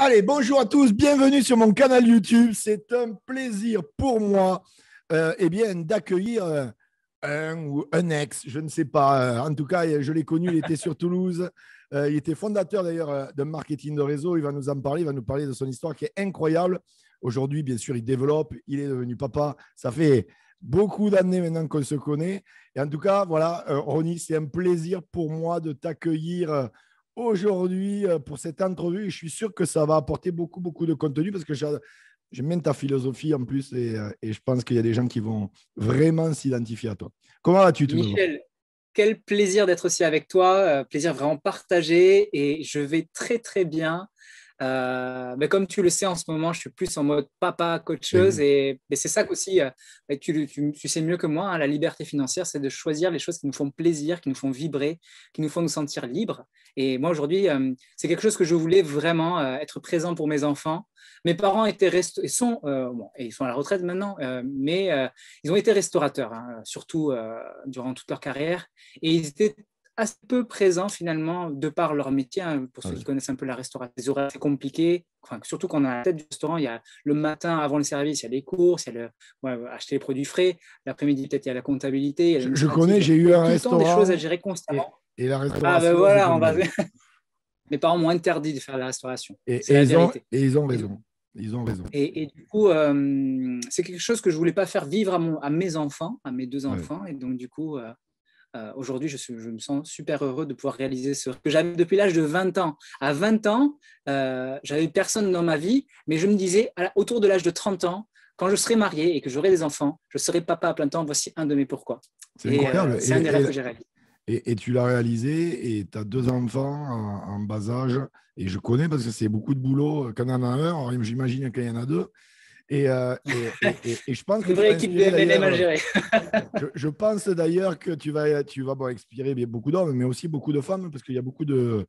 Allez, bonjour à tous, bienvenue sur mon canal YouTube. C'est un plaisir pour moi d'accueillir un ou un ex, je ne sais pas. En tout cas, je l'ai connu, il était sur Toulouse. Il était fondateur d'ailleurs d'un marketing de réseau. Il va nous en parler, il va nous parler de son histoire qui est incroyable. Aujourd'hui, bien sûr, il développe, il est devenu papa. Ça fait beaucoup d'années maintenant qu'on se connaît. Et en tout cas, voilà, Ronnie, c'est un plaisir pour moi de t'accueillir aujourd'hui pour cette entrevue. Et je suis sûr que ça va apporter beaucoup, beaucoup de contenu parce que j'aime bien ta philosophie en plus et je pense qu'il y a des gens qui vont vraiment s'identifier à toi. Comment vas-tu tout d'abord? Michel, quel plaisir d'être aussi avec toi, plaisir vraiment partagé et je vais très très bien. Mais comme tu le sais en ce moment, je suis plus en mode papa qu'autre Eh chose oui. et mais c'est ça qu'aussi, tu sais mieux que moi, hein, la liberté financière, c'est de choisir les choses qui nous font plaisir, qui nous font vibrer, qui nous font nous sentir libres. Et moi aujourd'hui, c'est quelque chose que je voulais vraiment être présent pour mes enfants. Mes parents ils sont, bon, et ils sont à la retraite maintenant, mais ils ont été restaurateurs, hein, surtout durant toute leur carrière, et ils étaient assez peu présents finalement de par leur métier, hein, pour Ah ceux ouais. qui connaissent un peu la restauration. Les horaires c'est compliqué, enfin, surtout quand on a la tête du restaurant, il y a le matin avant le service, il y a les courses, il y a acheter les produits frais, l'après-midi peut-être il y a la comptabilité, il y a Je connais, l'administratif, il y a j'ai eu un tout le temps des choses à restaurant gérer constamment. et la Ah ben restauration, c'est voilà, pas évident. mes parents m'ont interdit de faire la restauration, Et, c'est et la ils ont, vérité. et ils ont Et du, raison. Ils ont raison. et du coup, c'est quelque chose que je voulais pas faire vivre à mes enfants, à mes deux Ouais. enfants, et donc du coup, aujourd'hui, je me sens super heureux de pouvoir réaliser ce que j'avais depuis l'âge de 20 ans. À 20 ans, j'avais personne dans ma vie, mais je me disais, autour de l'âge de 30 ans, quand je serai marié et que j'aurai des enfants, je serai papa à plein temps. Voici un de mes pourquoi. C'est Et incroyable. c'est un des rêves que j'ai réalisé. Et tu l'as réalisé et tu as deux enfants en bas âge. Et je connais parce que c'est beaucoup de boulot quand on en a un. Alors, j'imagine qu'il y en a deux. Et je pense C'est que une tu vraie vas équipe de inspirer MLM à d'ailleurs. gérer. Je pense d'ailleurs que tu vas bon, inspirer bien beaucoup d'hommes, mais aussi beaucoup de femmes, parce qu'il y a beaucoup de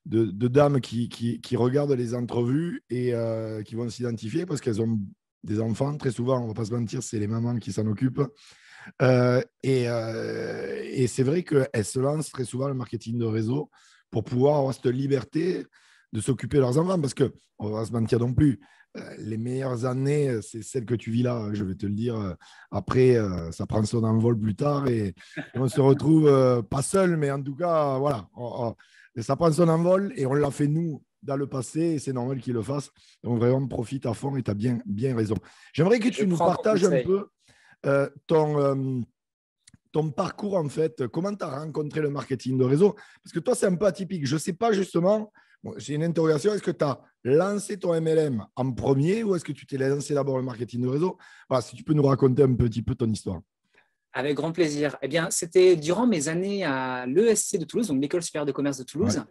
dames qui regardent les entrevues et qui vont s'identifier parce qu'elles ont des enfants. Très souvent, on ne va pas se mentir, c'est les mamans qui s'en occupent. Et c'est vrai qu'elles se lancent très souvent le marketing de réseau pour pouvoir avoir cette liberté de s'occuper de leurs enfants. Parce qu'on va se mentir non plus, les meilleures années, c'est celles que tu vis là, je vais te le dire. Après, ça prend son envol plus tard et on se retrouve pas seul, mais en tout cas, voilà, ça prend son envol et on l'a fait nous dans le passé et c'est normal qu'il le fasse. Donc vraiment, profite à fond et tu as bien, bien raison. J'aimerais que Je tu nous prends ton partages un conseil. peu ton parcours, en fait, comment tu as rencontré le marketing de réseau? Parce que toi, c'est un peu atypique. Je ne sais pas justement, bon, j'ai une interrogation, est-ce que tu as lancé ton MLM en premier ou est-ce que tu t'es lancé d'abord le marketing de réseau? Voilà, si tu peux nous raconter un petit peu ton histoire. Avec grand plaisir. Eh bien, c'était durant mes années à l'ESC de Toulouse, donc l'École supérieure de commerce de Ouais. Toulouse.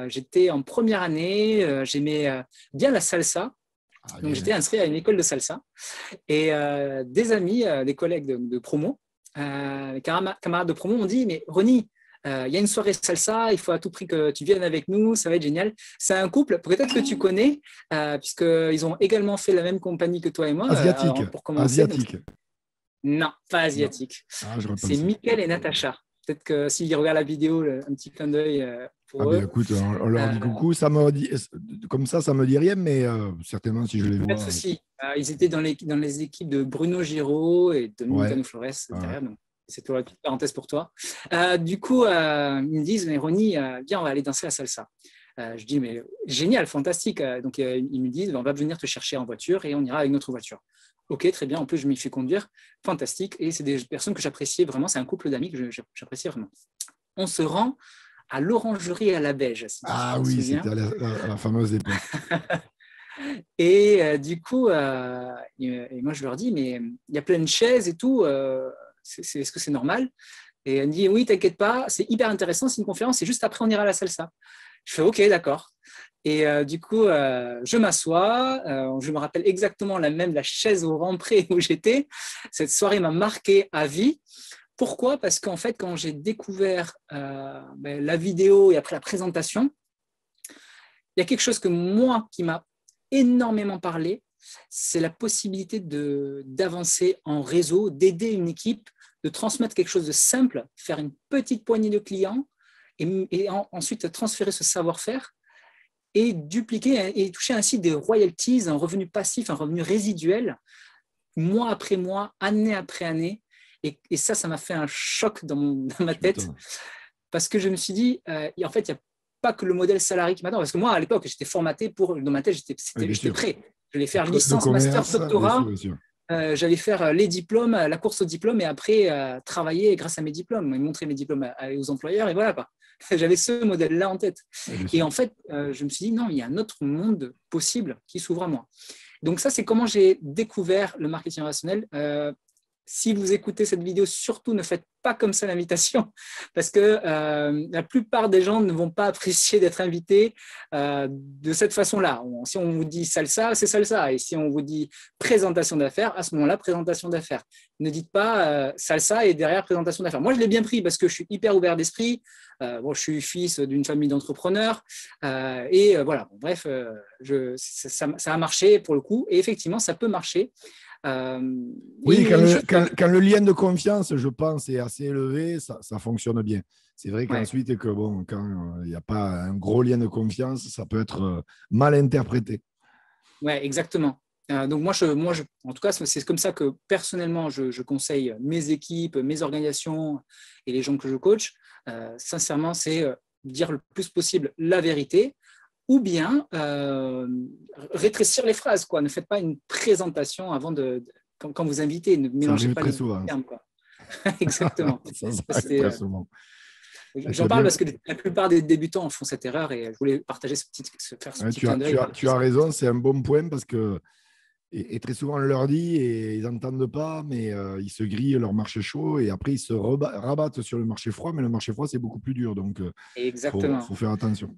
J'étais en première année, j'aimais bien la salsa, Ah, donc bien. j'étais inscrit à une école de salsa. Et des amis, des collègues de promo, les camarades de promo m'ont dit, mais Ronnie, il y a une soirée salsa, il faut à tout prix que tu viennes avec nous, ça va être génial. C'est un couple, peut-être que tu connais, puisqu'ils ont également fait la même compagnie que toi et moi, Asiatique. pour commencer. Donc, Asiatique. non, pas Non. asiatique. Ah, j'aurais C'est pensé. Mickaël et Natacha. Peut-être que s'ils regardent la vidéo, un petit clin d'œil Ah, pour bien, eux. écoute, on leur dit Euh, coucou. Comme ça me dit rien, mais certainement, si je les Pas de vois. souci. Ils étaient dans les équipes de Bruno Giraud et Ouais. Dominicano Flores Ouais. derrière. Donc, c'était une petite parenthèse pour toi. Du coup, ils me disent, mais Ronnie, viens, on va aller danser la salsa. Je dis, mais génial, fantastique. Donc, ils me disent, on va venir te chercher en voiture et on ira avec notre voiture. Ok, très bien. En plus, je m'y fais conduire. Fantastique. Et c'est des personnes que j'appréciais vraiment. C'est un couple d'amis que j'appréciais vraiment. On se rend à l'orangerie à la Beige, si tu Ah t'en oui, c'était souviens. à la fameuse époque. Et du coup, et moi je leur dis, mais il y a plein de chaises et tout, est-ce que c'est normal? Et elle me dit, oui, t'inquiète pas, c'est hyper intéressant, c'est une conférence, et juste après on ira à la salsa. Je fais, ok, d'accord. Et du coup, je m'assois, je me rappelle exactement la chaise au rempré où j'étais. Cette soirée m'a marqué à vie. Pourquoi? Parce qu'en fait, quand j'ai découvert la vidéo et après la présentation, il y a quelque chose que moi qui m'a énormément parlé, c'est la possibilité d'avancer en réseau, d'aider une équipe, de transmettre quelque chose de simple, faire une petite poignée de clients et ensuite transférer ce savoir-faire et dupliquer et toucher ainsi des royalties, un revenu passif, un revenu résiduel, mois après mois, année après année. Et ça m'a fait un choc dans ma tête parce que je me suis dit, en fait, il n'y a pas que le modèle salarié qui m'attend. Parce que moi, à l'époque, j'étais formaté dans ma tête, j'étais prêt. Je vais faire licence, master, doctorat. Bien sûr. J'allais faire les diplômes, la course aux diplômes et après travailler grâce à mes diplômes et montrer mes diplômes aux employeurs. Et voilà, quoi. J'avais ce modèle-là en tête. Et en fait, je me suis dit, non, il y a un autre monde possible qui s'ouvre à moi. Donc ça, c'est comment j'ai découvert le marketing relationnel. Si vous écoutez cette vidéo, surtout ne faites pas comme ça l'invitation parce que la plupart des gens ne vont pas apprécier d'être invités de cette façon-là. Si on vous dit salsa, c'est salsa. Et si on vous dit présentation d'affaires, à ce moment-là, présentation d'affaires. Ne dites pas salsa et derrière présentation d'affaires. Moi, je l'ai bien pris parce que je suis hyper ouvert d'esprit. Je suis fils d'une famille d'entrepreneurs. Voilà. Bref, ça a marché pour le coup. Et effectivement, ça peut marcher. Oui, quand le lien de confiance, je pense, est assez élevé, ça fonctionne bien. C'est vrai qu'ensuite, quand il n'y a pas un gros lien de confiance, ça peut être mal interprété. Oui, exactement. Donc moi, en tout cas, c'est comme ça que personnellement, je conseille mes équipes, mes organisations et les gens que je coach. Sincèrement, c'est dire le plus possible la vérité. Ou bien rétrécir les phrases, quoi. Ne faites pas une présentation avant quand vous invitez, ne mélangez pas les termes, quoi. Exactement. Très souvent. J'en parle parce que la plupart des débutants font cette erreur et je voulais partager ce petit clin d'œil. Tu as raison, c'est un bon point parce que et très souvent on leur dit et ils n'entendent pas, mais ils se grillent leur marché chaud et après ils se rabattent sur le marché froid, mais le marché froid c'est beaucoup plus dur, donc il faut faire attention.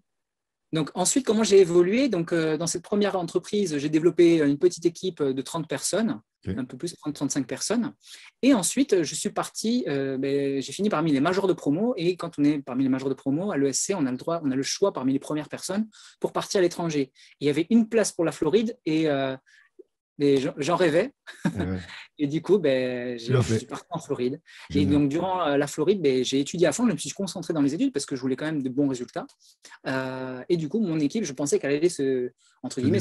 Donc ensuite, comment j'ai évolué? Donc, dans cette première entreprise, j'ai développé une petite équipe de 30 personnes, un peu plus, 30-35 personnes. Et ensuite, je suis parti, j'ai fini parmi les majors de promo. Et quand on est parmi les majors de promo, à l'ESC, on a le choix parmi les premières personnes pour partir à l'étranger. Il y avait une place pour la Floride et j'en rêvais. Et du coup, je suis parti en Floride. Et donc, durant la Floride, j'ai étudié à fond. Je me suis concentré dans les études parce que je voulais quand même de bons résultats. Et du coup, mon équipe, je pensais qu'elle allait se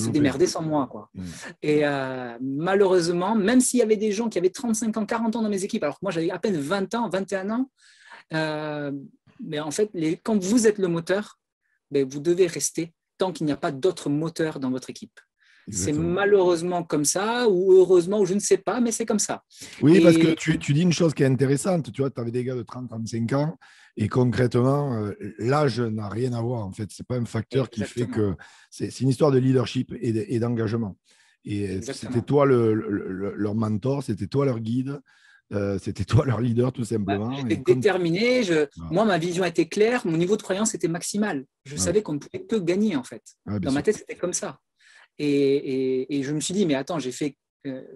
démerder sans moi, quoi. Et malheureusement, même s'il y avait des gens qui avaient 35 ans, 40 ans dans mes équipes, alors que moi, j'avais à peine 20 ans, 21 ans, mais en fait, quand vous êtes le moteur, vous devez rester tant qu'il n'y a pas d'autres moteurs dans votre équipe. Exactement. C'est malheureusement comme ça, ou heureusement, ou je ne sais pas, mais c'est comme ça. Oui, parce que tu dis une chose qui est intéressante. Tu vois, tu avais des gars de 30-35 ans, et concrètement, l'âge n'a rien à voir. En fait, ce n'est pas un facteur qui fait que… C'est une histoire de leadership et d'engagement. Et c'était toi leur mentor, c'était toi leur guide, c'était toi leur leader, tout simplement. J'étais déterminé. Moi, ma vision était claire. Mon niveau de croyance était maximal. Je savais qu'on ne pouvait que gagner, en fait. Dans ma tête, c'était comme ça. Et je me suis dit, mais attends, j'ai fait,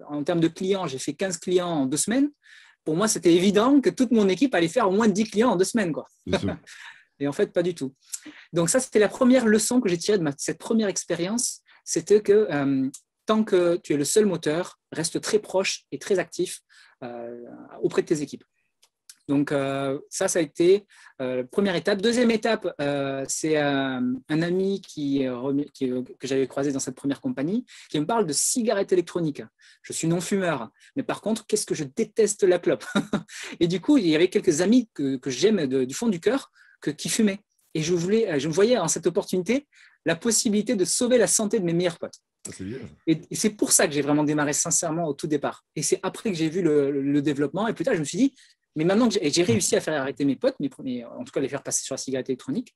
en termes de clients, j'ai fait 15 clients en 2 semaines. Pour moi, c'était évident que toute mon équipe allait faire au moins 10 clients en 2 semaines, quoi. Et en fait, pas du tout. Donc ça, c'était la première leçon que j'ai tirée de cette première expérience. C'était que tant que tu es le seul moteur, reste très proche et très actif auprès de tes équipes. Donc, ça a été la première étape. Deuxième étape, c'est un ami que j'avais croisé dans cette première compagnie qui me parle de cigarettes électroniques. Je suis non-fumeur, mais par contre, qu'est-ce que je déteste la clope. Et du coup, il y avait quelques amis que j'aime du fond du cœur qui fumaient. Et je me voyais en cette opportunité la possibilité de sauver la santé de mes meilleurs potes. Et c'est pour ça que j'ai vraiment démarré sincèrement au tout départ. Et c'est après que j'ai vu le développement. Et plus tard, je me suis dit, mais maintenant que j'ai réussi à faire arrêter mes potes, en tout cas les faire passer sur la cigarette électronique.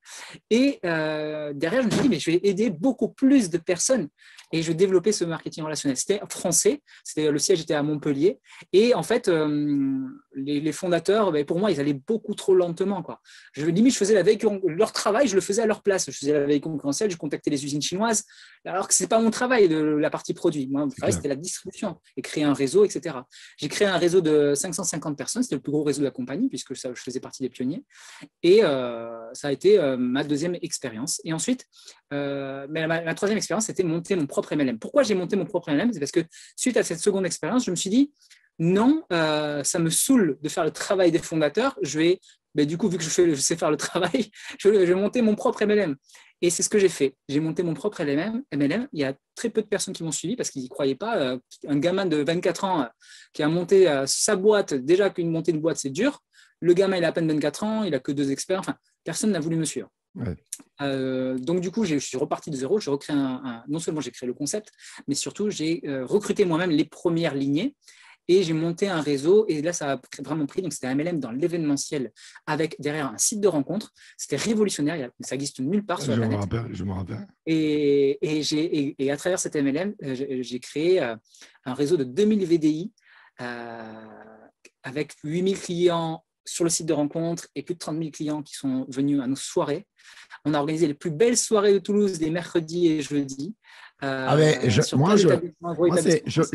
Et derrière, je me suis dit, mais je vais aider beaucoup plus de personnes. Et je vais développer ce marketing relationnel. C'était français, le siège était à Montpellier. Et en fait, les fondateurs, pour moi, ils allaient beaucoup trop lentement, quoi. Limite, je faisais la veille, leur travail, je le faisais à leur place. Je faisais la veille concurrentielle, je contactais les usines chinoises, alors que ce n'est pas mon travail, la partie produit. Moi, mon travail, c'était la distribution et créer un réseau, etc. J'ai créé un réseau de 550 personnes. C'était le plus gros réseau de la compagnie, puisque je faisais partie des pionniers. Et ça a été ma deuxième expérience. Et ensuite, ma troisième expérience, c'était monter mon propre MLM. Pourquoi j'ai monté mon propre MLM? C'est parce que suite à cette seconde expérience, je me suis dit, non, ça me saoule de faire le travail des fondateurs, je vais ben, du coup, vu que je sais faire le travail, je vais monter mon propre MLM. Et c'est ce que j'ai fait. J'ai monté mon propre MLM. Il y a très peu de personnes qui m'ont suivi parce qu'ils n'y croyaient pas. Un gamin de 24 ans qui a monté sa boîte, déjà qu'une montée de boîte, c'est dur. Le gamin, il a à peine 24 ans, il n'a que 2 experts. Enfin, personne n'a voulu me suivre. Ouais. Donc, du coup, je suis reparti de zéro. J'ai recréé non seulement j'ai créé le concept, mais surtout, j'ai recruté moi-même les premières lignées. Et j'ai monté un réseau et là, ça a vraiment pris. Donc, c'était un MLM dans l'événementiel avec derrière un site de rencontre. C'était révolutionnaire. Ça n'existe nulle part sur la planète. Je me rappelle. Et à travers cet MLM, j'ai créé un réseau de 2000 VDI avec 8000 clients sur le site de rencontre et plus de 30 000 clients qui sont venus à nos soirées. On a organisé les plus belles soirées de Toulouse les mercredis et jeudis. Je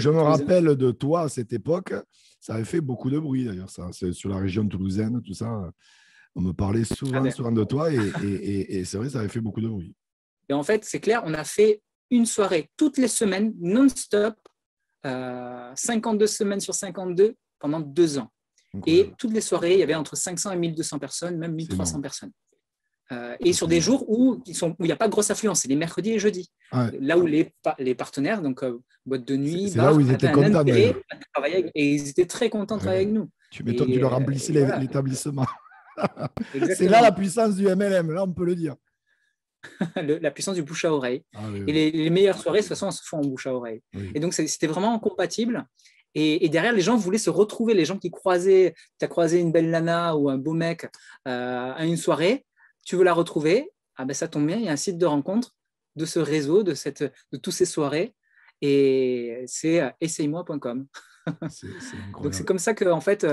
me rappelle de toi à cette époque. Ça avait fait beaucoup de bruit d'ailleurs, ça. C'est sur la région toulousaine, tout ça. On me parlait souvent de toi et c'est vrai, ça avait fait beaucoup de bruit. Et en fait, c'est clair, on a fait une soirée toutes les semaines, non-stop, 52 semaines sur 52 pendant 2 ans. Incroyable. Et toutes les soirées, il y avait entre 500 et 1200 personnes, même 1300 personnes. Et sur des jours où il n'y a pas de grosse affluence, c'est les mercredis et jeudis. Ouais. Là où les partenaires, donc boîte de nuit, c'est là où ils étaient contents de travailler et ils étaient très contents de travailler avec nous. Tu m'étonnes, tu leur remplissais l'établissement. C'est là la puissance du MLM, là on peut le dire. La puissance du bouche à oreille. Et les meilleures soirées, de toute façon, se font en bouche à oreille. Oui. Et donc, c'était vraiment compatible. Et derrière, les gens voulaient se retrouver. Les gens qui croisaient, tu as croisé une belle nana ou un beau mec à une soirée, tu veux la retrouver, ah ben ça tombe bien, il y a un site de rencontre de ce réseau, de toutes ces soirées. Et c'est essaye-moi.com. Donc, c'est comme ça que, en fait,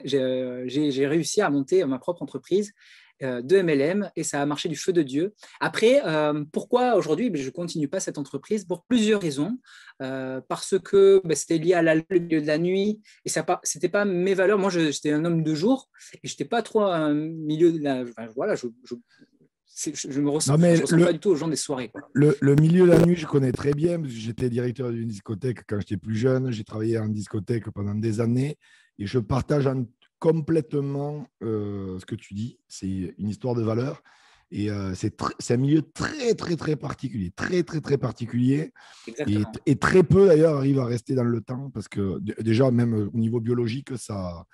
j'ai réussi à monter ma propre entreprise de MLM et ça a marché du feu de Dieu. Après, pourquoi aujourd'hui je ne continue pas cette entreprise? Pour plusieurs raisons. Parce que c'était lié à le milieu de la nuit et ce n'était pas mes valeurs. Moi, j'étais un homme de jour et je n'étais pas trop un milieu de la… Enfin, voilà, je me ressens pas du tout aux gens des soirées. Le milieu de la nuit, je connais très bien parce que j'étais directeur d'une discothèque quand j'étais plus jeune. J'ai travaillé en discothèque pendant des années et je partage complètement ce que tu dis. C'est une histoire de valeur et c'est un milieu très, très, très particulier. Très, très, très particulier. Et très peu, d'ailleurs, arrivent à rester dans le temps parce que déjà, même au niveau biologique, ça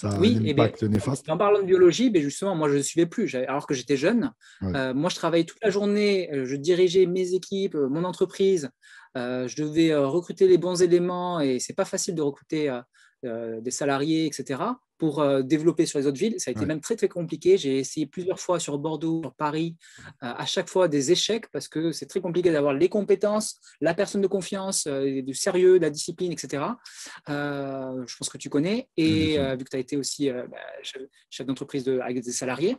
a un impact néfaste. En parlant de biologie, justement, moi, je ne suivais plus. Alors que j'étais jeune, moi, je travaillais toute la journée. Je dirigeais mes équipes, mon entreprise. Je devais recruter les bons éléments et ce n'est pas facile de recruter des salariés, etc., pour développer sur les autres villes. Ça a été même très, très compliqué. J'ai essayé plusieurs fois sur Bordeaux, sur Paris, à chaque fois des échecs parce que c'est très compliqué d'avoir les compétences, la personne de confiance, du sérieux, de la discipline, etc. Je pense que tu connais. Et vu que tu as été aussi chef d'entreprise avec des salariés.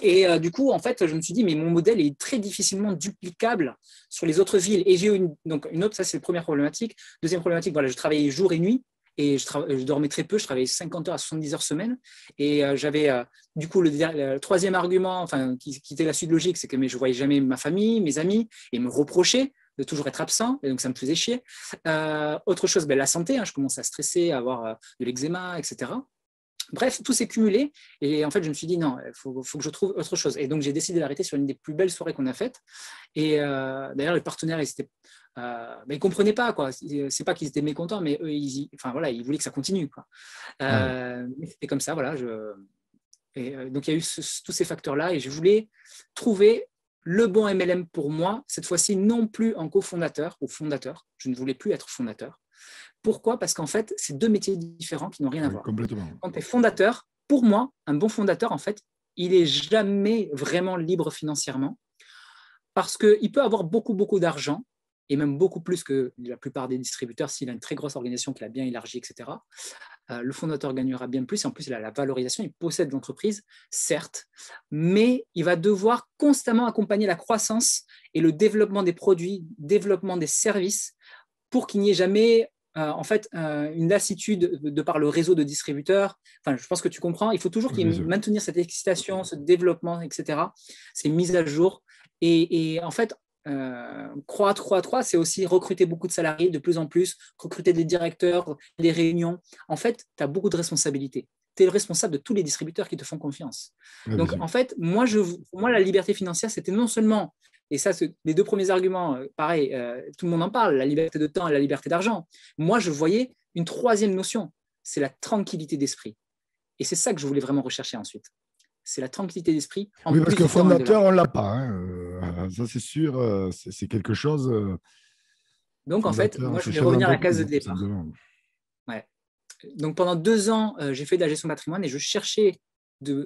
Et du coup, en fait, je me suis dit, mais mon modèle est très difficilement duplicable sur les autres villes. Et j'ai eu une autre, ça c'est la première problématique. Deuxième problématique, voilà, je travaillais jour et nuit. Et je dormais très peu, je travaillais 50 heures à 70 heures semaine. Et j'avais, du coup, le troisième argument, qui était la suite logique, c'est que je ne voyais jamais ma famille, mes amis, et me reprochaient de toujours être absent. Et donc, ça me faisait chier. Autre chose, la santé, je commençais à stresser, à avoir de l'eczéma, etc. Bref, tout s'est cumulé. Et en fait, je me suis dit, non, il faut que je trouve autre chose. Et donc, j'ai décidé d'arrêter sur une des plus belles soirées qu'on a faites. Et d'ailleurs, les partenaires, ils ne comprenaient pas, quoi. C'est pas qu'ils étaient mécontents, mais eux, ils voulaient que ça continue, quoi. Mais c'était comme ça, voilà. Donc, il y a eu tous ces facteurs-là et je voulais trouver le bon MLM pour moi, cette fois-ci, non plus en cofondateur ou fondateur. Je ne voulais plus être fondateur. Pourquoi? Parce qu'en fait, c'est deux métiers différents qui n'ont rien à voir. Complètement. Quand tu es fondateur, pour moi, un bon fondateur, en fait, il n'est jamais vraiment libre financièrement parce qu'il peut avoir beaucoup, beaucoup d'argent et même beaucoup plus que la plupart des distributeurs s'il a une très grosse organisation qu'il a bien élargie, etc. Le fondateur gagnera bien plus et en plus, il a la valorisation, il possède l'entreprise, certes, mais il va devoir constamment accompagner la croissance et le développement des produits, développement des services pour qu'il n'y ait jamais une lassitude de par le réseau de distributeurs. Je pense que tu comprends. Il faut toujours maintenir cette excitation, ce développement, etc. Ces mises à jour. Et en fait, croître, c'est aussi recruter beaucoup de salariés de plus en plus, recruter des directeurs, des réunions. En fait, tu as beaucoup de responsabilités. tu es le responsable de tous les distributeurs qui te font confiance. Ouais, Donc, en fait, moi, la liberté financière, c'était non seulement, et ça, les deux premiers arguments, pareil, tout le monde en parle, la liberté de temps et la liberté d'argent. Moi, je voyais une troisième notion, c'est la tranquillité d'esprit. Et c'est ça que je voulais vraiment rechercher ensuite. C'est la tranquillité d'esprit. Oui, parce que fondateur, on ne l'a pas. Hein. Ça, c'est sûr, c'est quelque chose. Donc, en fait, moi, je voulais revenir à la case de départ. Ouais. Donc, pendant 2 ans, j'ai fait de la gestion de patrimoine et je cherchais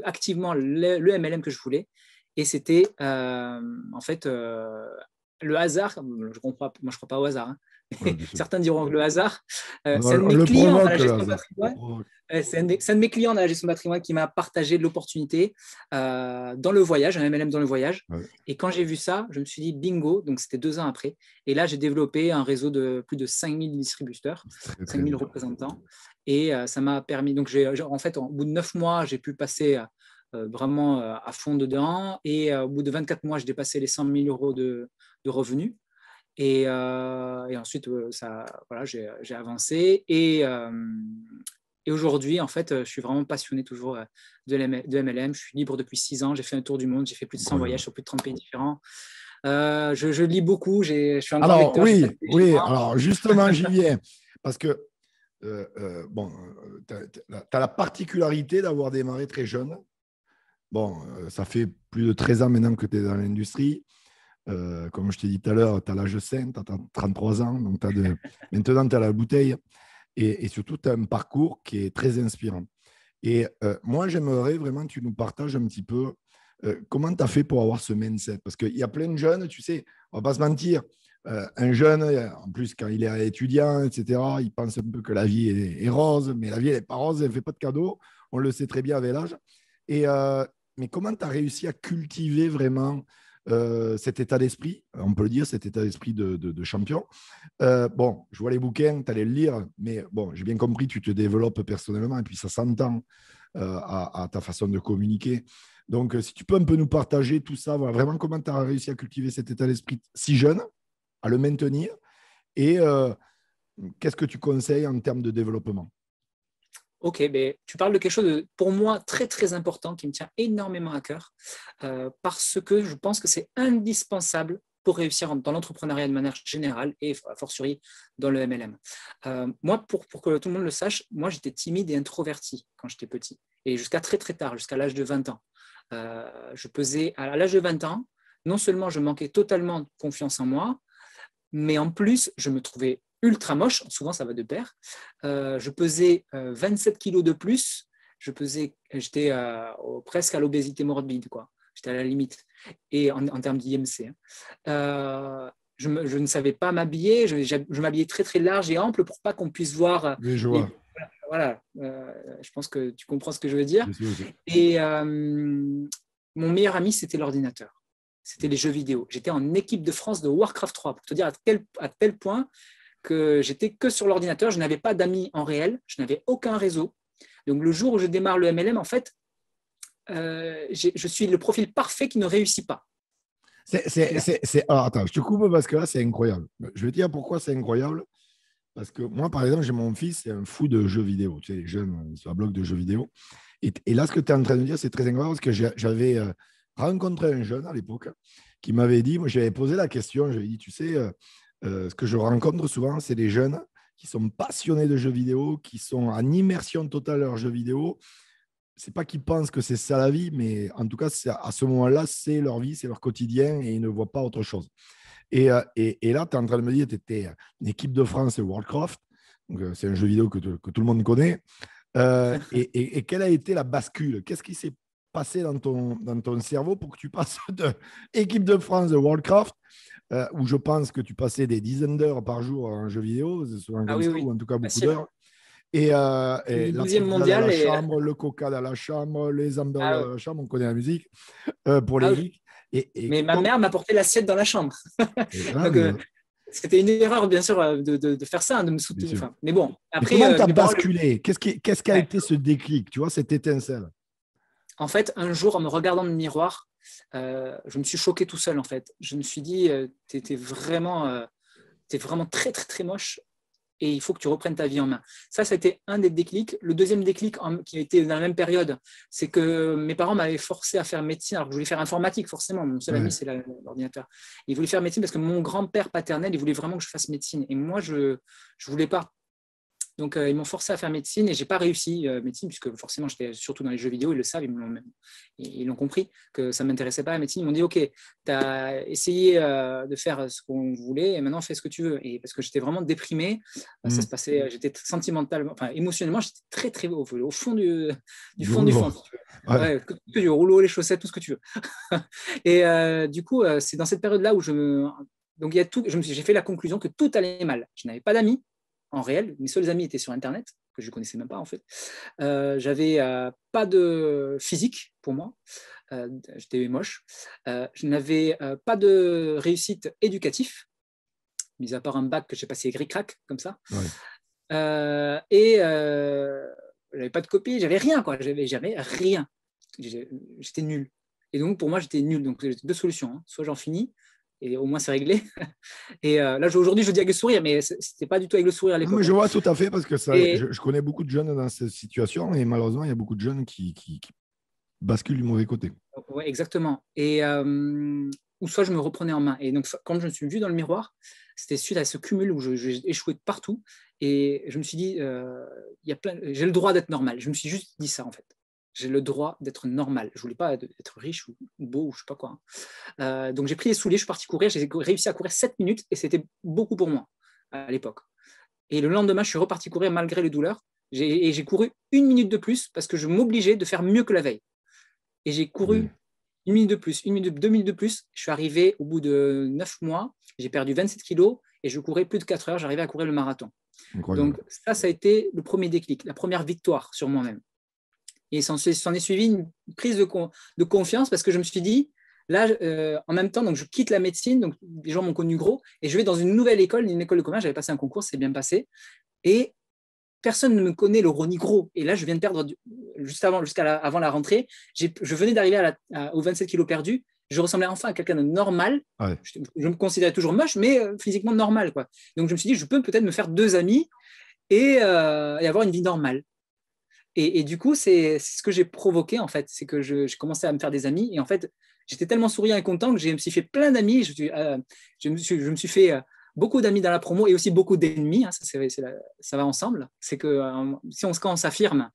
activement le MLM que je voulais. Et c'était, en fait, le hasard. Moi, je ne crois pas au hasard. Hein. Ouais, certains diront le hasard. C'est un de mes clients dans la gestion de patrimoine. C'est un de mes clients dans la gestion de patrimoine qui m'a partagé de l'opportunité dans le voyage, un MLM dans le voyage. Ouais. Et quand j'ai vu ça, je me suis dit bingo, donc c'était 2 ans après. Et là, j'ai développé un réseau de plus de 5000 distributeurs, 5000 représentants. Et ça m'a permis, donc en fait, au bout de 9 mois, j'ai pu passer vraiment à fond dedans. Et au bout de 24 mois, j'ai dépassé les 100 000 euros de revenus. Et ensuite, voilà, j'ai avancé. Et aujourd'hui, en fait, je suis vraiment passionné toujours de MLM. Je suis libre depuis 6 ans. J'ai fait un tour du monde. J'ai fait plus de 100 voyages sur plus de 30 pays différents. Je lis beaucoup. Je suis un grand lecteur. Oui. Alors, justement, j'y viens. Parce que, bon, tu as la particularité d'avoir démarré très jeune. Bon, ça fait plus de 13 ans maintenant que tu es dans l'industrie. Comme je t'ai dit tout à l'heure, tu as l'âge sain, tu as 33 ans. Donc, maintenant, tu as la bouteille. Et surtout, tu as un parcours qui est très inspirant. Et moi, j'aimerais vraiment que tu nous partages un petit peu comment tu as fait pour avoir ce mindset. Parce qu'il y a plein de jeunes, tu sais, on ne va pas se mentir. Un jeune, en plus, quand il est étudiant, etc., il pense un peu que la vie est rose, mais la vie, elle n'est pas rose, elle ne fait pas de cadeaux. On le sait très bien avec l'âge. Mais comment tu as réussi à cultiver vraiment cet état d'esprit, on peut le dire, cet état d'esprit de champion. Bon, je vois les bouquins, tu allais le lire, mais bon, j'ai bien compris, tu te développes personnellement et puis ça s'entend à ta façon de communiquer. Donc, si tu peux un peu nous partager tout ça, voilà, vraiment comment tu as réussi à cultiver cet état d'esprit si jeune, à le maintenir et qu'est-ce que tu conseilles en termes de développement? Ok, ben, tu parles de quelque chose de, pour moi, très, très important qui me tient énormément à cœur parce que je pense que c'est indispensable pour réussir dans l'entrepreneuriat de manière générale et a fortiori dans le MLM. Moi, pour que tout le monde le sache, moi, j'étais timide et introverti quand j'étais petit et jusqu'à très, très tard, jusqu'à l'âge de 20 ans. Je pesais, à l'âge de 20 ans, non seulement je manquais totalement de confiance en moi, mais en plus, je me trouvais ultra moche, souvent ça va de pair. Je pesais 27 kilos de plus, j'étais presque à l'obésité morbide, quoi. J'étais à la limite, et en termes d'IMC. Je ne savais pas m'habiller, je m'habillais très très large et ample pour pas qu'on puisse voir. Oui, je vois. Voilà, je pense que tu comprends ce que je veux dire. Oui. Et mon meilleur ami, c'était l'ordinateur. C'était les jeux vidéo. J'étais en équipe de France de Warcraft 3, pour te dire à tel point que j'étais que sur l'ordinateur, je n'avais pas d'amis en réel, je n'avais aucun réseau. Donc le jour où je démarre le MLM, en fait, je suis le profil parfait qui ne réussit pas. Alors, attends, je te coupe parce que là, c'est incroyable. Je vais te dire pourquoi c'est incroyable. Parce que moi, par exemple, j'ai mon fils, c'est un fou de jeux vidéo. Tu sais, les jeunes, ils sont à bloc de jeux vidéo. Et là, ce que tu es en train de dire, c'est très incroyable parce que j'avais rencontré un jeune à l'époque qui m'avait dit, moi, j'avais posé la question, j'avais dit, tu sais, ce que je rencontre souvent, c'est des jeunes qui sont passionnés de jeux vidéo, qui sont en immersion totale dans leurs jeux vidéo. C'est pas qu'ils pensent que c'est ça la vie, mais en tout cas, à ce moment-là, c'est leur vie, c'est leur quotidien et ils ne voient pas autre chose. Et là, tu es en train de me dire que tu étais une équipe de France Warcraft, donc c'est un jeu vidéo que tout le monde connaît. Et quelle a été la bascule? Qu'est-ce qui s'est passé dans ton cerveau pour que tu passes de équipe de France de Warcraft, où je pense que tu passais des dizaines d'heures par jour en jeu vidéo, c'est souvent comme ça, ou en tout cas beaucoup d'heures. Et la pizza dans la chambre, le coca dans la chambre, les hamburgers dans la chambre, on connaît la musique pour les geeks. Mais ma mère m'apportait l'assiette dans la chambre. Donc, c'était une erreur, bien sûr, de faire ça, de me soutenir. Enfin, mais bon, après. Mais comment tu as basculé? Qu'est-ce qui a été ce déclic, tu vois, cette étincelle? En fait, un jour, en me regardant dans le miroir, je me suis choqué tout seul, en fait. Je me suis dit, tu étais vraiment très, très, très moche. et il faut que tu reprennes ta vie en main. Ça a été un des déclics. Le deuxième déclic qui a été dans la même période, c'est que mes parents m'avaient forcé à faire médecine, alors que je voulais faire informatique, forcément. Mon seul ami, c'est l'ordinateur. Ils voulaient faire médecine parce que mon grand-père paternel, il voulait vraiment que je fasse médecine. Et moi, je ne voulais pas. Donc, ils m'ont forcé à faire médecine et je n'ai pas réussi médecine, puisque forcément, j'étais surtout dans les jeux vidéo, ils le savent, ils l'ont compris, que ça ne m'intéressait pas la médecine. Ils m'ont dit, OK, tu as essayé de faire ce qu'on voulait et maintenant, fais ce que tu veux. Et parce que j'étais vraiment déprimé, ça se passait, j'étais sentimentalement, enfin, émotionnellement, j'étais très, très au fond du fond du fond. Si tu veux. Ouais, du rouleau, les chaussettes, tout ce que tu veux. Et du coup, c'est dans cette période-là où donc, j'ai fait la conclusion que tout allait mal. Je n'avais pas d'amis. En réel, mes seuls amis étaient sur Internet, que je ne connaissais même pas en fait. J'avais pas de physique pour moi, j'étais moche. Je n'avais pas de réussite éducative, mis à part un bac que j'ai passé gris-crac, comme ça. Ouais. Et j'avais pas de copie, j'avais rien, quoi. J'avais rien. J'étais nul. Et donc, pour moi, j'étais nul. Donc, j'ai deux solutions. Hein. Soit j'en finis, et au moins c'est réglé. Et là, aujourd'hui, je dis avec le sourire, mais c'était pas du tout avec le sourire à l'époque. Mais je vois tout à fait parce que je connais beaucoup de jeunes dans cette situation et malheureusement, il y a beaucoup de jeunes qui basculent du mauvais côté. Oui, exactement. Et ou soit je me reprenais en main. Et donc, quand je me suis vu dans le miroir, c'était suite à ce cumul où j'ai échoué de partout. Et je me suis dit, j'ai le droit d'être normal. Je me suis juste dit ça, en fait. J'ai le droit d'être normal. Je ne voulais pas être riche ou beau ou je ne sais pas quoi. Donc, j'ai pris les souliers, je suis parti courir. J'ai réussi à courir 7 minutes et c'était beaucoup pour moi à l'époque. Et le lendemain, je suis reparti courir malgré les douleurs. Et j'ai couru 1 minute de plus parce que je m'obligeais de faire mieux que la veille. Et j'ai couru 1 minute de plus, 1 minute, 2 minutes de plus. Je suis arrivé au bout de 9 mois. J'ai perdu 27 kilos et je courais plus de 4 heures. J'arrivais à courir le marathon. Incroyable. Donc, ça a été le premier déclic, la première victoire sur moi-même. Et s'en est suivi une prise de confiance parce que je me suis dit, là, en même temps, donc je quitte la médecine, donc les gens m'ont connu gros, et je vais dans une nouvelle école, une école de commerce. J'avais passé un concours, c'est bien passé. Et personne ne me connaît le Ronny Gros. Et là, je viens de perdre, avant la rentrée, je venais d'arriver aux 27 kilos perdus. Je ressemblais enfin à quelqu'un de normal. Ouais. Je me considérais toujours moche, mais physiquement normal, quoi. Donc, je me suis dit, je peux peut-être me faire 2 amis et avoir une vie normale. Et du coup, c'est ce que j'ai provoqué, en fait. C'est que j'ai commencé à me faire des amis. Et en fait, j'étais tellement souriant et content que je me suis fait plein d'amis. Je me suis fait beaucoup d'amis dans la promo et aussi beaucoup d'ennemis. Hein. Ça va ensemble. C'est que quand on s'affirme,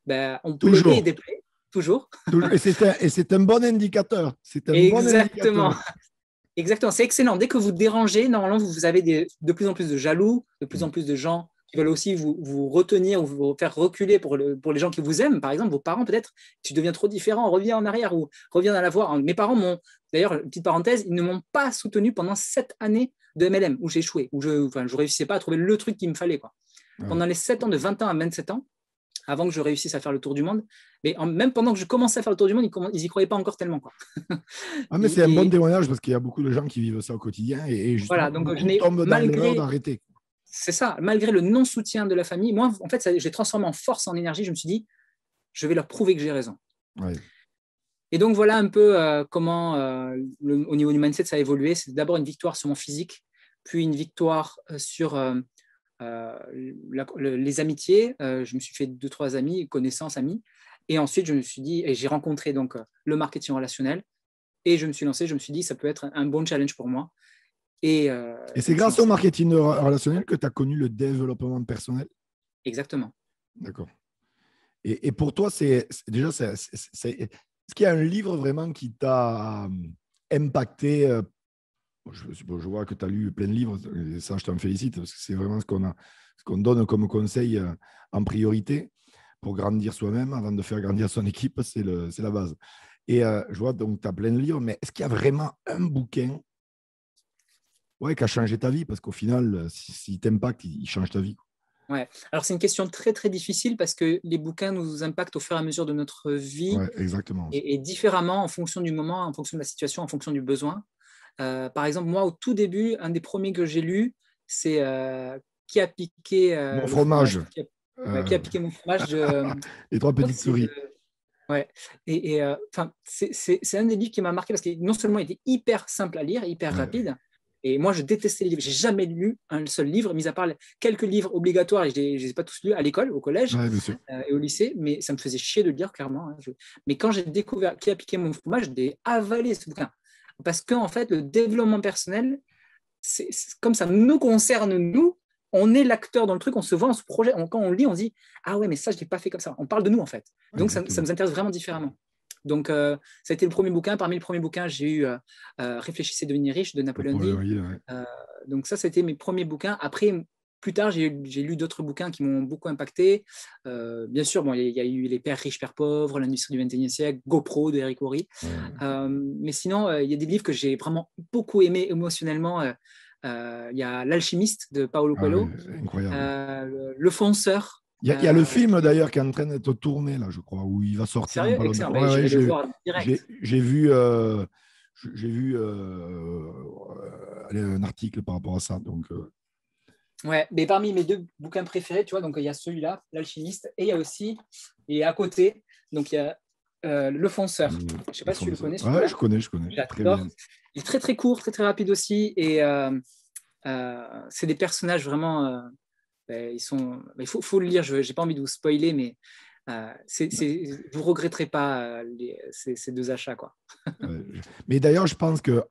ben, on plaît et déplaît. Toujours. Et c'est un bon indicateur. Exactement. Exactement. C'est excellent. Dès que vous dérangez, normalement, vous avez de plus en plus de jaloux, de plus en plus de gens qui veulent aussi vous retenir ou vous faire reculer pour les gens qui vous aiment. Par exemple, vos parents, peut-être, tu deviens trop différent, reviens en arrière ou reviens dans la voie. Mes parents d'ailleurs, petite parenthèse, ils ne m'ont pas soutenu pendant 7 années de MLM où j'ai échoué, où je ne réussissais pas à trouver le truc qu'il me fallait, quoi. Ouais. Pendant les 7 ans, de 20 ans à 27 ans, avant que je réussisse à faire le tour du monde, mais même pendant que je commençais à faire le tour du monde, ils n'y croyaient pas encore tellement, quoi. Mais c'est un bon témoignage parce qu'il y a beaucoup de gens qui vivent ça au quotidien et justement, voilà, donc tombent dans l'erreur d'arrêter. C'est ça, malgré le non-soutien de la famille, moi, en fait, j'ai transformé en force, en énergie. Je me suis dit, je vais leur prouver que j'ai raison. Ouais. Et donc, voilà un peu comment, au niveau du mindset, ça a évolué. C'est d'abord une victoire sur mon physique, puis une victoire sur les amitiés. Je me suis fait 2-3 amis, connaissances, amis. Et ensuite, je me suis dit, et j'ai rencontré donc le marketing relationnel. Et je me suis lancé, je me suis dit, ça peut être un bon challenge pour moi. Et c'est grâce au marketing relationnel que tu as connu le développement personnel? Exactement. D'accord. Et pour toi, est-ce qu'il y a un livre vraiment qui t'a impacté? Je vois que tu as lu plein de livres, et ça, je t'en félicite, parce que c'est vraiment ce qu'on donne comme conseil en priorité pour grandir soi-même, avant de faire grandir son équipe, c'est la base. Et je vois, donc, tu as plein de livres, mais est-ce qu'il y a vraiment un bouquin qui a changé ta vie? Parce qu'au final, s'il t'impacte, il change ta vie. Ouais. Alors, c'est une question très, très difficile parce que les bouquins nous impactent au fur et à mesure de notre vie. Ouais, exactement. Et différemment en fonction du moment, en fonction de la situation, en fonction du besoin. Par exemple, moi, au tout début, un des premiers que j'ai lu, c'est Qui a piqué mon fromage. Qui a piqué mon fromage Les 3 petites souris. Ouais. C'est un des livres qui m'a marqué parce que non seulement il était hyper simple à lire, hyper rapide, Et moi, je détestais les livres. J'ai jamais lu un seul livre, mis à part quelques livres obligatoires, et je ne les ai pas tous lus à l'école, au collège Ouais, bien sûr. et au lycée, mais ça me faisait chier de le lire, clairement. Hein. Mais quand j'ai découvert Qui a piqué mon fromage, je l'ai avalé, ce bouquin. Parce qu'en fait, le développement personnel, c'est comme ça nous concerne, nous, on est l'acteur dans le truc, on se voit, on se projette. Quand on lit, on se dit « Ah ouais, mais ça, je ne l'ai pas fait comme ça. » On parle de nous, en fait. Donc, ça nous intéresse vraiment différemment. Donc, ça a été le premier bouquin. Parmi les premiers bouquins, j'ai eu Réfléchissez, devenir riche de Napoléon Hill. Ouais. Donc, ça, c'était mes premiers bouquins. Après, plus tard, j'ai lu d'autres bouquins qui m'ont beaucoup impacté. Bien sûr, bon, il y a eu Les Pères riches, Pères pauvres, L'industrie du XXIe siècle, GoPro de Eric Worre. Mais sinon, il y a des livres que j'ai vraiment beaucoup aimés émotionnellement. Il y a L'Alchimiste de Paulo Coelho, incroyable. Le Fonceur. Il y a le film d'ailleurs qui est en train d'être tourné, là, je crois, où il va sortir. Sérieux, excellent. J'irai le voir direct. J'ai vu, un article par rapport à ça. Donc, ouais, mais parmi mes 2 bouquins préférés, tu vois, donc il y a celui-là, L'Alchimiste, et il y a aussi, et à côté, donc il y a Le Fonceur. Je ne sais pas si tu le connais. Ouais, je connais. J'adore. Il est très très court, très très rapide aussi, et c'est des personnages vraiment. Il faut le lire. Je n'ai pas envie de vous spoiler, mais vous regretterez pas ces 2 achats, quoi. Mais d'ailleurs, je pense que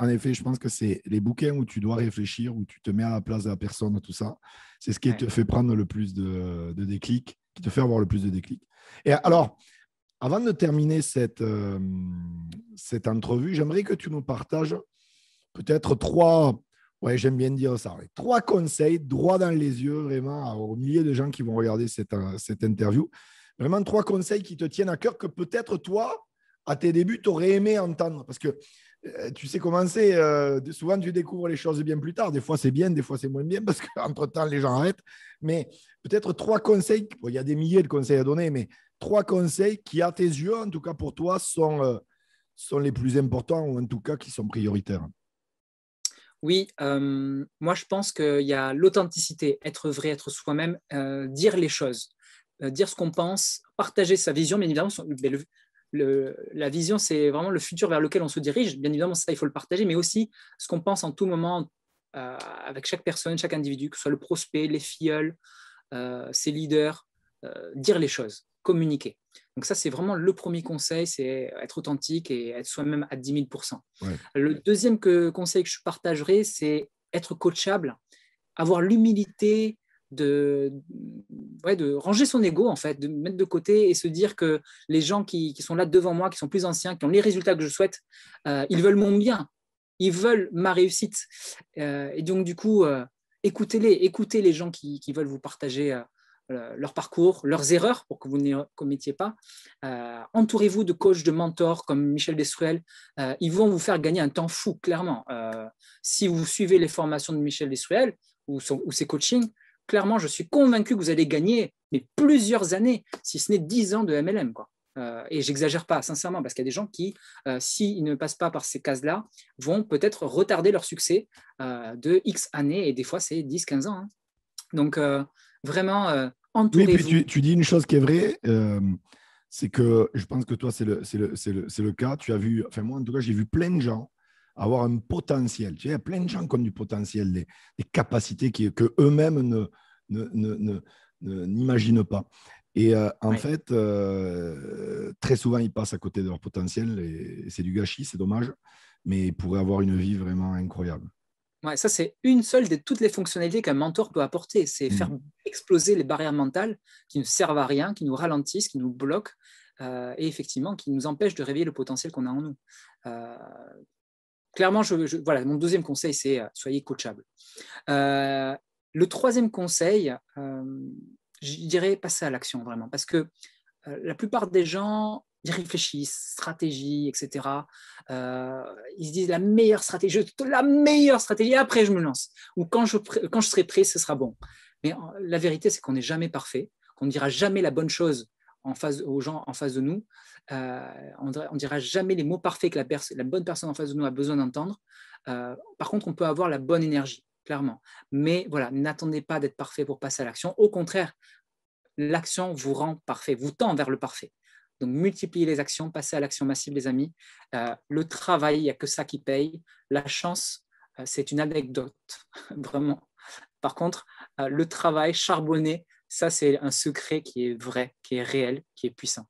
c'est les bouquins où tu dois réfléchir, où tu te mets à la place de la personne, tout ça. C'est ce qui te fait prendre le plus de déclics, qui te fait avoir le plus de déclics. Et alors, avant de terminer cette entrevue, j'aimerais que tu nous partages peut-être 3, ouais, j'aime bien dire ça, 3 conseils droit dans les yeux, vraiment, aux milliers de gens qui vont regarder cette interview. Vraiment 3 conseils qui te tiennent à cœur que peut-être toi, à tes débuts, tu aurais aimé entendre. Parce que tu sais comment c'est, souvent tu découvres les choses bien plus tard. Des fois, c'est bien, des fois, c'est moins bien parce qu'entre-temps, les gens arrêtent. Mais peut-être 3 conseils, il y a des milliers de conseils à donner, mais 3 conseils qui, à tes yeux, en tout cas pour toi, sont les plus importants ou en tout cas qui sont prioritaires. Oui, moi je pense qu'il y a l'authenticité, être vrai, être soi-même, dire les choses, dire ce qu'on pense, partager sa vision, bien évidemment. La vision, c'est vraiment le futur vers lequel on se dirige. Bien évidemment, ça, il faut le partager, mais aussi ce qu'on pense en tout moment avec chaque personne, chaque individu, que ce soit le prospect, les filleuls, ses leaders, dire les choses, communiquer. Donc ça, c'est vraiment le premier conseil, c'est être authentique et être soi-même à 10 000%. Ouais. Le deuxième conseil que je partagerai, c'est être coachable, avoir l'humilité de ranger son ego, en fait, de mettre de côté et se dire que les gens qui sont là devant moi, qui sont plus anciens, qui ont les résultats que je souhaite, ils veulent mon bien, ils veulent ma réussite. Et donc, du coup, écoutez les gens qui veulent vous partager leur parcours, leurs erreurs pour que vous ne les commettiez pas. Entourez-vous de coachs, de mentors comme Michel Destruel. Ils vont vous faire gagner un temps fou, clairement. Si vous suivez les formations de Michel Destruel ou ses coachings, clairement, je suis convaincu que vous allez gagner plusieurs années, si ce n'est 10 ans de MLM, quoi. Et j'exagère pas, sincèrement, parce qu'il y a des gens qui, s'ils ne passent pas par ces cases-là, vont peut-être retarder leur succès de X années, et des fois, c'est 10-15 ans. Hein. Donc, vraiment, entourez-vous. Oui, puis tu dis une chose qui est vraie, c'est que je pense que toi, c'est le cas. Tu as vu, enfin moi, en tout cas, j'ai vu plein de gens avoir un potentiel. Tu sais, il y a plein de gens qui ont du potentiel, des capacités que eux-mêmes n'imaginent pas. Et en fait, très souvent, ils passent à côté de leur potentiel et c'est du gâchis, c'est dommage, mais ils pourraient avoir une vie vraiment incroyable. Ouais, ça, c'est une seule de toutes les fonctionnalités qu'un mentor peut apporter. C'est faire exploser les barrières mentales qui ne servent à rien, qui nous ralentissent, qui nous bloquent et effectivement qui nous empêchent de réveiller le potentiel qu'on a en nous. Clairement, voilà, mon deuxième conseil, c'est soyez coachable. Le troisième conseil, je dirais passer à l'action vraiment, parce que la plupart des gens ils réfléchissent, stratégie, etc. Ils se disent la meilleure stratégie, et après je me lance. Ou quand je serai prêt, ce sera bon. Mais la vérité, c'est qu'on n'est jamais parfait, qu'on ne dira jamais la bonne chose aux gens en face de nous. On ne dira jamais les mots parfaits que la bonne personne en face de nous a besoin d'entendre. Par contre, on peut avoir la bonne énergie, clairement. Mais voilà, n'attendez pas d'être parfait pour passer à l'action. Au contraire, l'action vous rend parfait, vous tend vers le parfait. Donc, multipliez les actions, passez à l'action massive, les amis. Le travail, il n'y a que ça qui paye. La chance, c'est une anecdote, vraiment. Par contre, le travail charbonné, ça, c'est un secret qui est vrai, qui est réel, qui est puissant.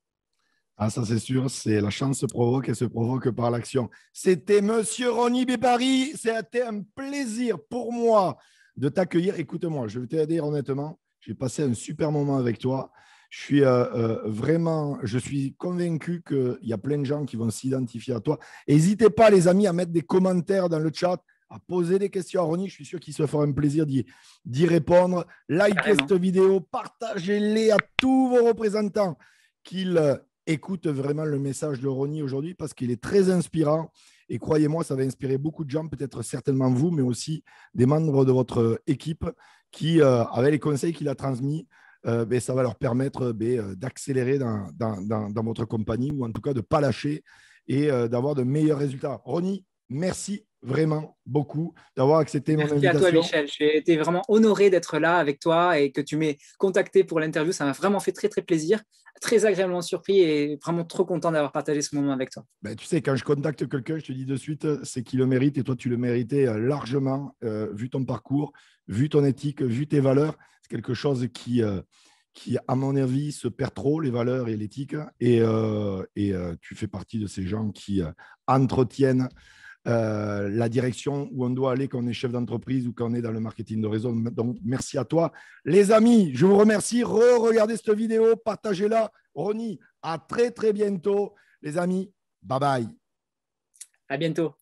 Ah, ça, c'est sûr, c'est la chance se provoque et se provoque par l'action. C'était Monsieur Ronnie Bébari. C'était un plaisir pour moi de t'accueillir. Écoute-moi, je vais te dire honnêtement, j'ai passé un super moment avec toi. Je suis convaincu qu'il y a plein de gens qui vont s'identifier à toi. N'hésitez pas, les amis, à mettre des commentaires dans le chat, à poser des questions à Ronnie. Je suis sûr qu'il se fera un plaisir d'y répondre. Likez Carrément. cette vidéo, partagez-les à tous vos représentants qu'ils écoutent vraiment le message de Ronnie aujourd'hui parce qu'il est très inspirant. Et croyez-moi, ça va inspirer beaucoup de gens, peut-être certainement vous, mais aussi des membres de votre équipe qui, avec les conseils qu'il a transmis, ça va leur permettre d'accélérer dans votre compagnie ou en tout cas de ne pas lâcher et d'avoir de meilleurs résultats. Ronnie, merci vraiment beaucoup d'avoir accepté mon Merci à toi, invitation. Michel. J'ai été vraiment honoré d'être là avec toi et que tu m'aies contacté pour l'interview. Ça m'a vraiment fait très, très plaisir. Très agréablement surpris et vraiment trop content d'avoir partagé ce moment avec toi. Ben, tu sais, quand je contacte quelqu'un, je te dis de suite, c'est qu'il le mérite et toi, tu le méritais largement, vu ton parcours, vu ton éthique, vu tes valeurs. C'est quelque chose qui, à mon avis, se perd trop, les valeurs et l'éthique. Et tu fais partie de ces gens qui entretiennent la direction où on doit aller quand on est chef d'entreprise ou quand on est dans le marketing de réseau. Donc, merci à toi. Les amis, je vous remercie. Regardez cette vidéo, partagez-la. Ronnie, à très, très bientôt. Les amis, bye bye. À bientôt.